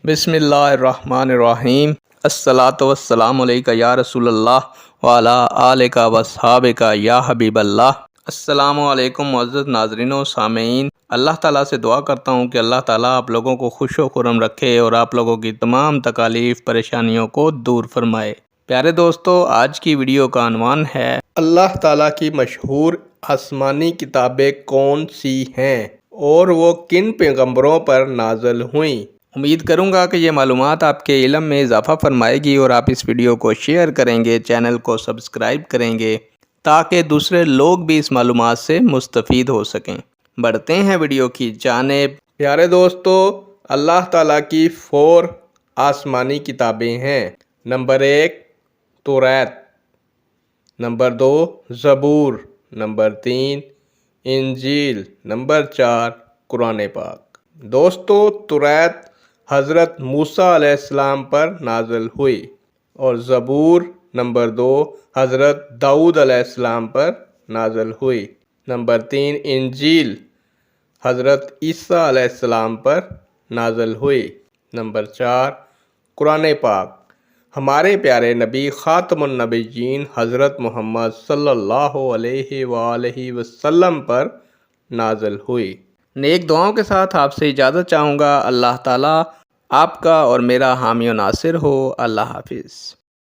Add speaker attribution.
Speaker 1: بسم اللہ الرحمن الرحیم۔ الصلاۃ والسلام علیکہ یا رسول اللہ وعلی آلک واصحابک یا حبیب اللہ۔ السلام علیکم معزز ناظرین و سامعین، اللہ تعالیٰ سے دعا کرتا ہوں کہ اللہ تعالیٰ آپ لوگوں کو خوش و خرم رکھے اور آپ لوگوں کی تمام تکالیف پریشانیوں کو دور فرمائے۔ پیارے دوستو، آج کی ویڈیو کا عنوان ہے اللہ تعالیٰ کی مشہور آسمانی کتابیں کون سی ہیں اور وہ کن پیغمبروں پر نازل ہوئیں۔ امید کروں گا کہ یہ معلومات آپ کے علم میں اضافہ فرمائے گی اور آپ اس ویڈیو کو شیئر کریں گے، چینل کو سبسکرائب کریں گے تاکہ دوسرے لوگ بھی اس معلومات سے مستفید ہو سکیں۔ بڑھتے ہیں ویڈیو کی جانب۔ پیارے دوستو، اللہ تعالیٰ کی 4 آسمانی کتابیں ہیں۔ نمبر 1 توریت، نمبر 2 زبور، نمبر 3 انجیل، نمبر 4 قرآن پاک۔ دوستو، توریت حضرت موسیٰ علیہ السلام پر نازل ہوئی اور زبور نمبر 2 حضرت داؤد علیہ السلام پر نازل ہوئی۔ نمبر 3 انجیل حضرت عیسیٰ علیہ السلام پر نازل ہوئی۔ نمبر 4 قرآن پاک ہمارے پیارے نبی خاتم النبیین حضرت محمد صلی اللہ علیہ وآلہ وسلم پر نازل ہوئی۔ نیک دعاؤں کے ساتھ آپ سے اجازت چاہوں گا۔ اللہ تعالیٰ آپ کا اور میرا حامی و ناصر ہو۔ اللہ حافظ۔